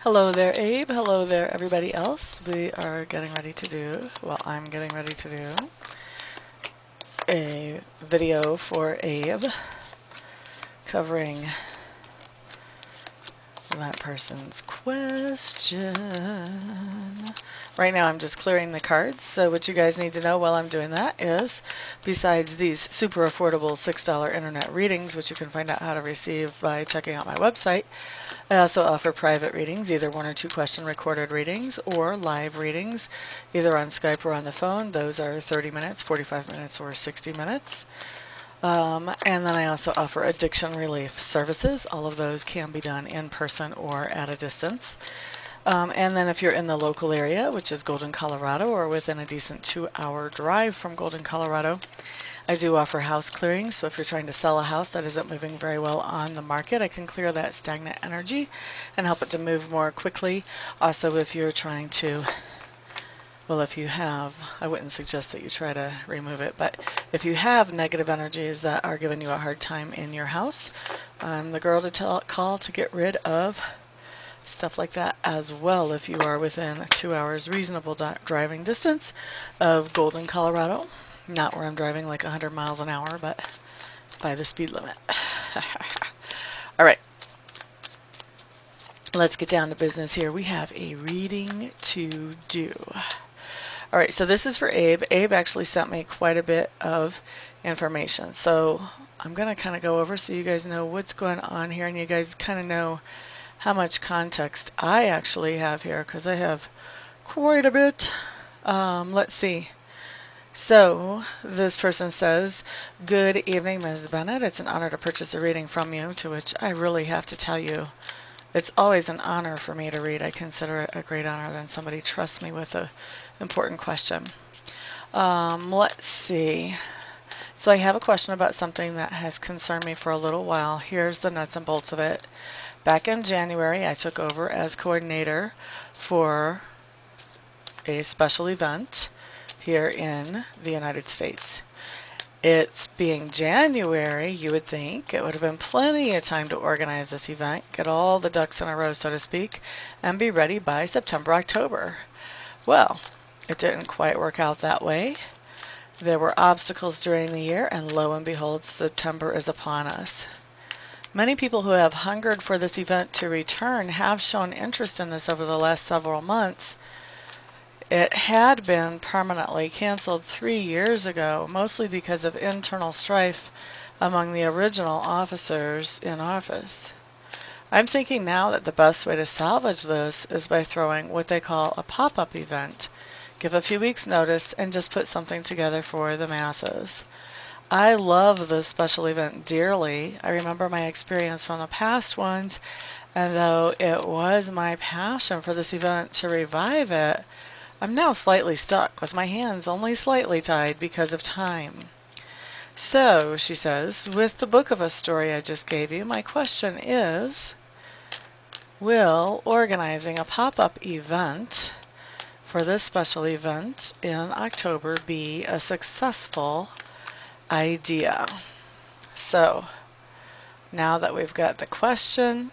Hello there, Abe. Hello there, everybody else. We are getting ready to do, well, I'm getting ready to do a video for Abe covering that person's question. Right now I'm just clearing the cards, so what you guys need to know while I'm doing that is, besides these super affordable $6 internet readings, which you can find out how to receive by checking out my website, I also offer private readings, either 1 or 2 question recorded readings or live readings, either on Skype or on the phone. Those are 30 minutes, 45 minutes, or 60 minutes. And then I also offer addiction relief services. All of those can be done in person or at a distance. And then if you're in the local area, which is Golden, Colorado, or within a decent 2-hour drive from Golden, Colorado, I do offer house clearing. So if you're trying to sell a house that isn't moving very well on the market, I can clear that stagnant energy and help it to move more quickly. Also, if you're trying to, well, if you have, I wouldn't suggest that you try to remove it, but if you have negative energies that are giving you a hard time in your house, I'm the girl to call to get rid of stuff like that as well if you are within 2 hours reasonable driving distance of Golden, Colorado. Not where I'm driving like 100 miles an hour, but by the speed limit. All right. Let's get down to business here. We have a reading to do. All right, so this is for Abe. Abe actually sent me quite a bit of information. So I'm going to kind of go over so you guys know what's going on here and you guys kind of know how much context I actually have here because I have quite a bit. Let's see. So this person says, "Good evening, Ms. Bennett. It's an honor to purchase a reading from you," to which I really have to tell you, it's always an honor for me to read. I consider it a great honor when somebody trusts me with an important question. Let's see. So I have a question about something that has concerned me for a little while. Here's the nuts and bolts of it. Back in January, I took over as coordinator for a special event here in the United States. It's being January, you would think it would have been plenty of time to organize this event, get all the ducks in a row, so to speak, and be ready by September, October. Well, it didn't quite work out that way. There were obstacles during the year, and lo and behold, September is upon us. Many people who have hungered for this event to return have shown interest in this over the last several months. It had been permanently canceled 3 years ago, mostly because of internal strife among the original officers in office. I'm thinking now that the best way to salvage this is by throwing what they call a pop-up event. Give a few weeks' notice and just put something together for the masses. I love this special event dearly. I remember my experience from the past ones, and though it was my passion for this event to revive it, I'm now slightly stuck with my hands only slightly tied because of time. So, she says, with the book of a story I just gave you, my question is, will organizing a pop-up event for this special event in October be a successful idea? So, now that we've got the question,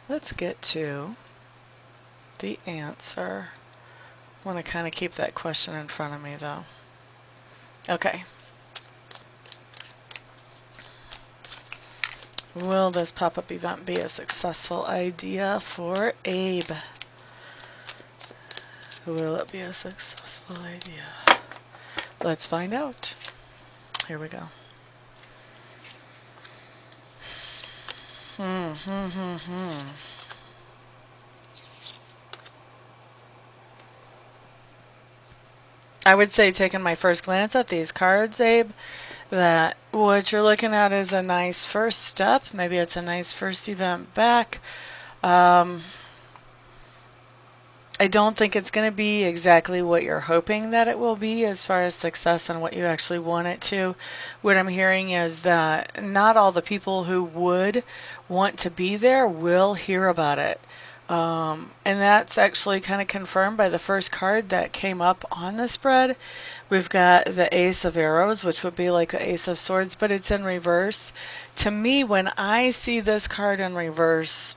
let's get to the answer. I want to kind of keep that question in front of me though. Okay. Will this pop-up event be a successful idea for Abe? Will it be a successful idea? Let's find out. Here we go. I would say, taking my first glance at these cards, Abe, that what you're looking at is a nice first step. Maybe it's a nice first event back. I don't think it's going to be exactly what you're hoping that it will be as far as success and what you actually want it to. What I'm hearing is that not all the people who would want to be there will hear about it. And that's actually kind of confirmed by the first card that came up on the spread. We've got the Ace of Arrows, which would be like the Ace of Swords, but it's in reverse. To me, when I see this card in reverse,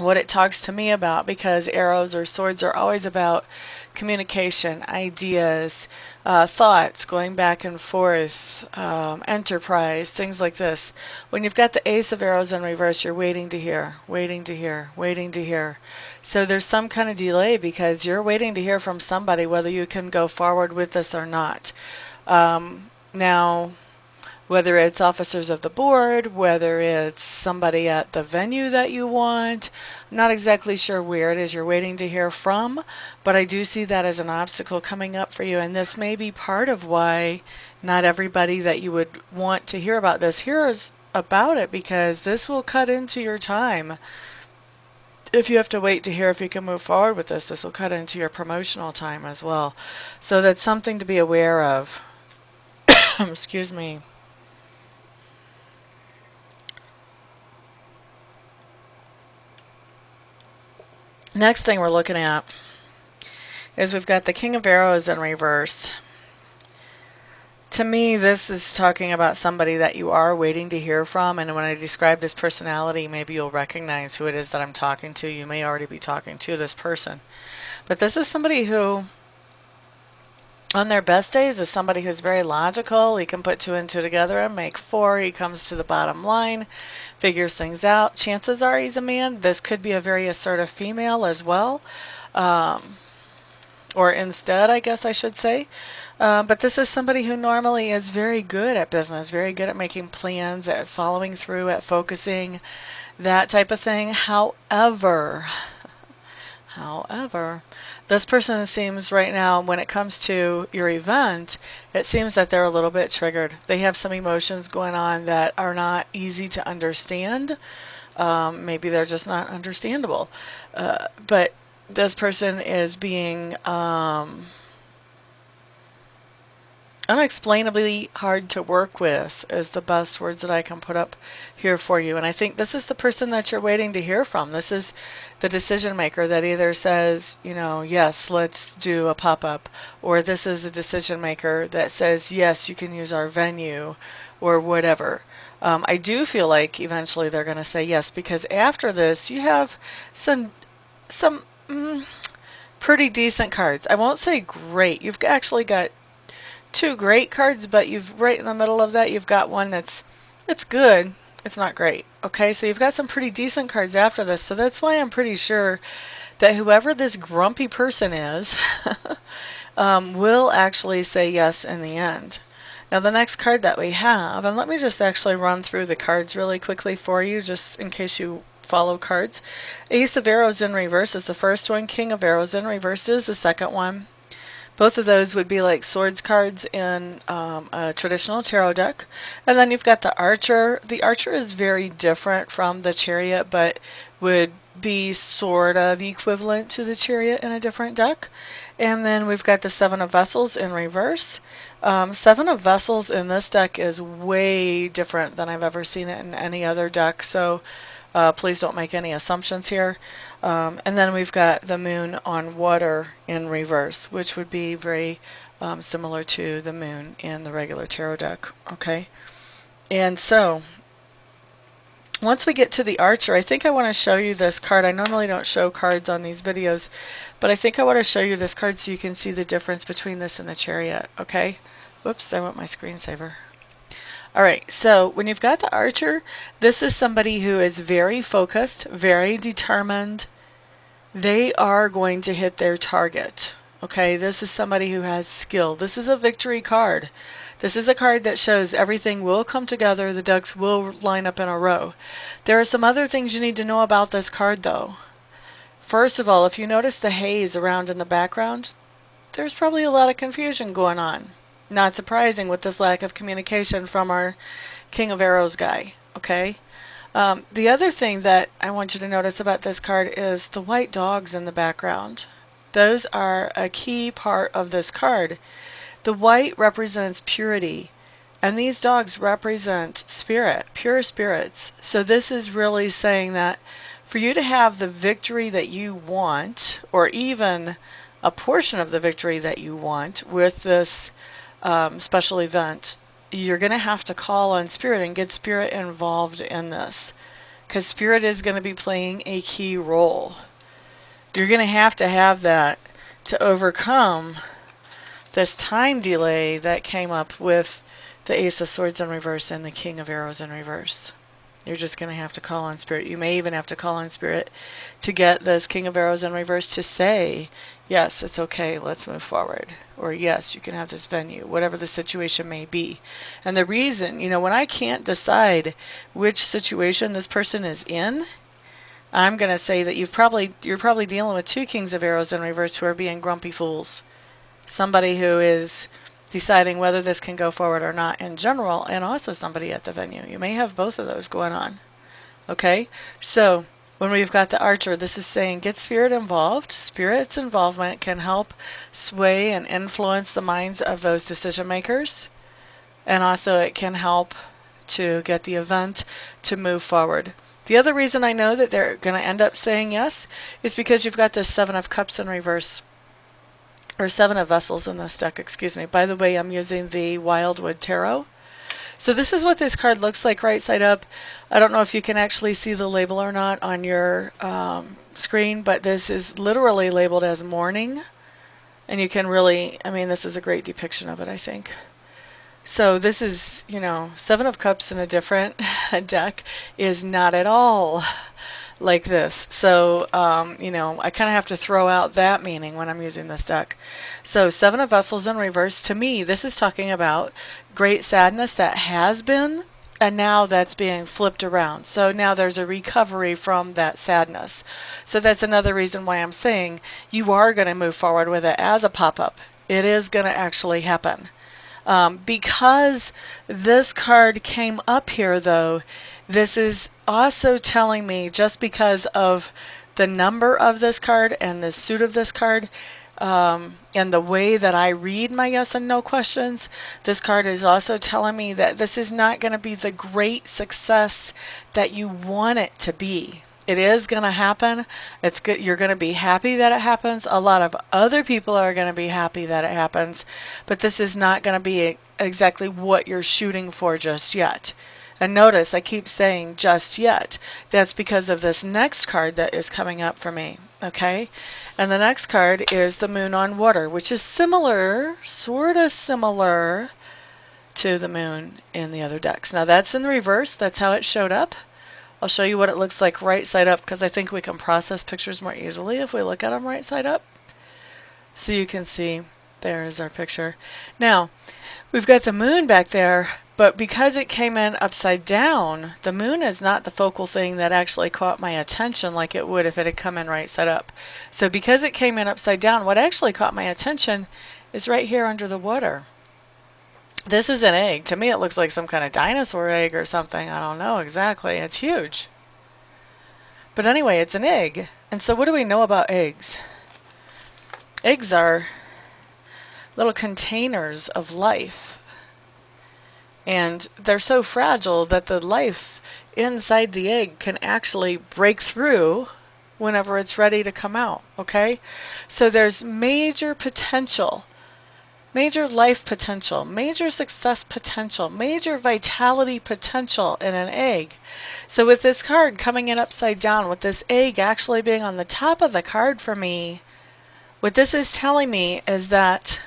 what it talks to me about, because arrows or swords are always about communication, ideas, thoughts, going back and forth, enterprise, things like this. When you've got the Ace of Arrows in reverse, you're waiting to hear, waiting to hear, waiting to hear. So there's some kind of delay because you're waiting to hear from somebody whether you can go forward with this or not. Now, whether it's officers of the board, whether it's somebody at the venue that you want, I'm not exactly sure where it is you're waiting to hear from, but I do see that as an obstacle coming up for you, and this may be part of why not everybody that you would want to hear about this hears about it, because this will cut into your time. If you have to wait to hear if you can move forward with this, this will cut into your promotional time as well. So that's something to be aware of. Excuse me. Next thing we're looking at is we've got the King of Arrows in reverse. To me, this is talking about somebody that you are waiting to hear from, and when I describe this personality, maybe you'll recognize who it is that I'm talking to. You may already be talking to this person. But this is somebody who, on their best days, is somebody who's very logical. He can put 2 and 2 together and make 4. He comes to the bottom line, figures things out. Chances are he's a man. This could be a very assertive female as well. Or instead, I guess I should say. But this is somebody who normally is very good at business, very good at making plans, at following through, at focusing, that type of thing. However, this person seems right now, when it comes to your event, it seems that they're a little bit triggered. They have some emotions going on that are not easy to understand. Maybe they're just not understandable. But this person is being unexplainably hard to work with, is the best words that I can put up here for you. And I think this is the person that you're waiting to hear from. This is the decision maker that either says, you know, yes, let's do a pop-up, or this is a decision maker that says, yes, you can use our venue, or whatever. I do feel like eventually they're going to say yes, because after this you have some pretty decent cards. I won't say great. You've actually got 2 great cards, but you've right in the middle of that you've got one it's good, it's not great. Okay, so you've got some pretty decent cards after this, so that's why I'm pretty sure that whoever this grumpy person is will actually say yes in the end. Now the next card that we have, and let me just actually run through the cards really quickly for you, just in case you follow cards. Ace of Arrows in reverse is the first one. King of Arrows in reverse is the second one. Both of those would be like swords cards in a traditional tarot deck. And then you've got the Archer. The Archer is very different from the Chariot, but would be sort of the equivalent to the Chariot in a different deck. And then we've got the Seven of Vessels in reverse. Seven of Vessels in this deck is way different than I've ever seen it in any other deck, so please don't make any assumptions here. And then we've got the Moon on Water in reverse, which would be very similar to the Moon in the regular tarot deck. Okay, and so once we get to the Archer, I think I want to show you this card. I normally don't show cards on these videos, but I think I want to show you this card so you can see the difference between this and the Chariot. Okay, whoops, I want my screensaver. Alright, so when you've got the Archer, this is somebody who is very focused, very determined. They are going to hit their target. Okay, this is somebody who has skill. This is a victory card. This is a card that shows everything will come together, the ducks will line up in a row. There are some other things you need to know about this card though. First of all, if you notice the haze around in the background, there's probably a lot of confusion going on. Not surprising with this lack of communication from our King of Arrows guy, okay? The other thing that I want you to notice about this card is the white dogs in the background. Those are a key part of this card. The white represents purity, and these dogs represent spirit, pure spirits. So this is really saying that for you to have the victory that you want, or even a portion of the victory that you want with this special event, you're going to have to call on spirit and get spirit involved in this. because Spirit is going to be playing a key role. You're going to have that to overcome this time delay that came up with the Ace of Swords in reverse and the King of Arrows in reverse. You're just going to have to call on Spirit. You may even have to call on Spirit to get this King of Arrows in reverse to say, yes, it's okay, let's move forward. Or yes, you can have this venue, whatever the situation may be. And the reason, when I can't decide which situation this person is in, I'm going to say that you're probably dealing with two Kings of Arrows in reverse who are being grumpy fools. Somebody who is deciding whether this can go forward or not in general, and also somebody at the venue. You may have both of those going on. Okay? So, when we've got the Archer, this is saying get Spirit involved. Spirit's involvement can help sway and influence the minds of those decision makers. And also it can help to get the event to move forward. The other reason I know that they're going to end up saying yes is because you've got this Seven of Cups in reverse. Or Seven of Vessels in this deck, excuse me. By the way, I'm using the Wildwood Tarot. So this is what this card looks like right side up. I don't know if you can actually see the label or not on your screen, but this is literally labeled as Mourning. And you can really, this is a great depiction of it, I think. So this is, Seven of Cups in a different deck is not at all like this. So, I kind of have to throw out that meaning when I'm using this deck. So, Seven of Vessels in reverse, to me, this is talking about great sadness that has been, and now that's being flipped around. So now there's a recovery from that sadness. So that's another reason why I'm saying you are going to move forward with it as a pop-up. It is going to actually happen. Because this card came up here, though, this is also telling me, just because of the number of this card and the suit of this card, and the way that I read my yes and no questions, this card is also telling me that this is not going to be the great success that you want it to be. It is going to happen. It's good. You're going to be happy that it happens. A lot of other people are going to be happy that it happens, but this is not going to be exactly what you're shooting for just yet. And notice I keep saying just yet. That's because of this next card that is coming up for me. Okay? And the next card is the Moon on Water, which is similar, sort of similar to the Moon in the other decks. Now that's in the reverse. That's how it showed up. I'll show you what it looks like right side up, because I think we can process pictures more easily if we look at them right side up. So you can see, there's our picture. Now, we've got the Moon back there, but because it came in upside down, the Moon is not the focal thing that actually caught my attention like it would if it had come in right side up. So because it came in upside down, what actually caught my attention is right here under the water. This is an egg. To me, it looks like some kind of dinosaur egg or something. I don't know exactly. It's huge. But anyway, it's an egg. And so what do we know about eggs? Eggs are little containers of life. And they're so fragile that the life inside the egg can actually break through whenever it's ready to come out. Okay? So there's major potential. Major life potential, major success potential, major vitality potential in an egg. So with this card coming in upside down, with this egg actually being on the top of the card for me, what this is telling me is that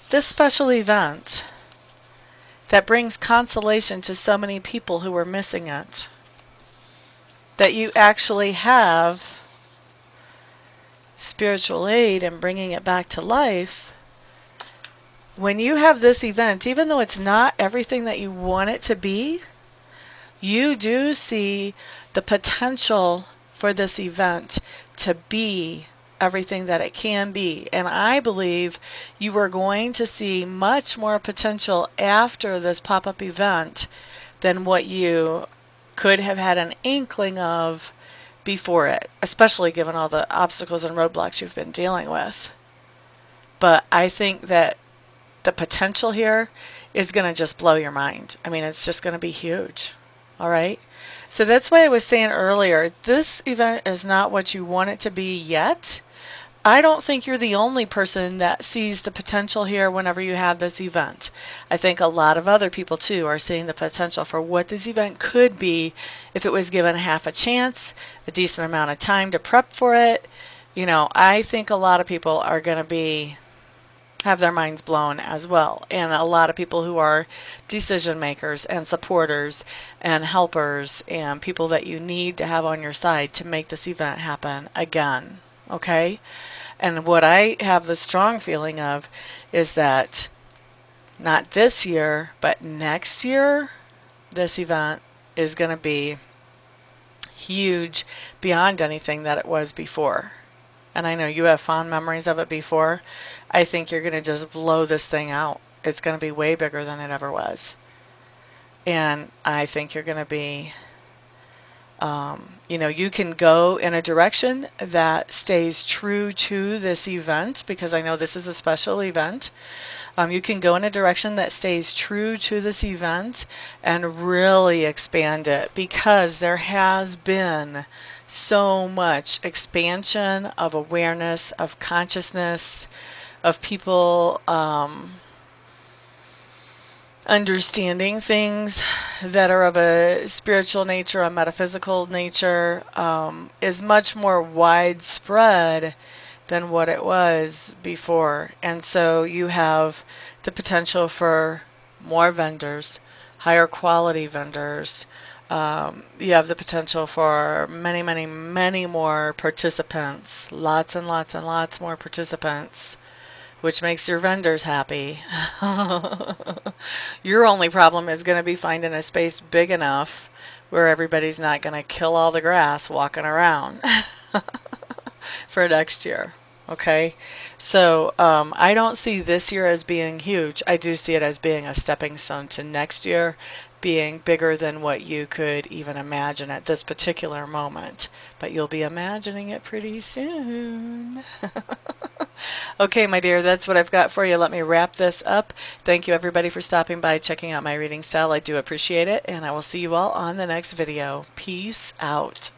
this special event that brings consolation to so many people who were missing it, that you actually have spiritual aid in bringing it back to life. When you have this event, even though it's not everything that you want it to be, you do see the potential for this event to be everything that it can be. And I believe you are going to see much more potential after this pop-up event than what you could have had an inkling of before it, especially given all the obstacles and roadblocks you've been dealing with. But I think that the potential here is going to just blow your mind. I mean, it's just going to be huge. All right? So that's why I was saying earlier, this event is not what you want it to be yet, I don't think you're the only person that sees the potential here whenever you have this event. I think a lot of other people too are seeing the potential for what this event could be if it was given half a chance, a decent amount of time to prep for it. You know, I think a lot of people are going to have their minds blown as well. And a lot of people who are decision makers and supporters and helpers and people that you need to have on your side to make this event happen again. Okay? And what I have the strong feeling of is that not this year, but next year, this event is going to be huge beyond anything that it was before. And I know you have fond memories of it before. I think you're going to just blow this thing out. It's going to be way bigger than it ever was. And I think you're going to be, you know, you can go in a direction that stays true to this event, because I know this is a special event. You can go in a direction that stays true to this event and really expand it, because there has been so much expansion of awareness, of consciousness, of people understanding things that are of a spiritual nature, a metaphysical nature, is much more widespread than what it was before. And so you have the potential for more vendors, higher quality vendors. You have the potential for many, many, many more participants, lots and lots and lots more participants, which makes your vendors happy. Your only problem is going to be finding a space big enough where everybody's not going to kill all the grass walking around for next year. Okay, so I don't see this year as being huge. I do see it as being a stepping stone to next year being bigger than what you could even imagine at this particular moment. But you'll be imagining it pretty soon. Okay, my dear, that's what I've got for you. Let me wrap this up. Thank you, everybody, for stopping by, checking out my reading style. I do appreciate it, and I will see you all on the next video. Peace out.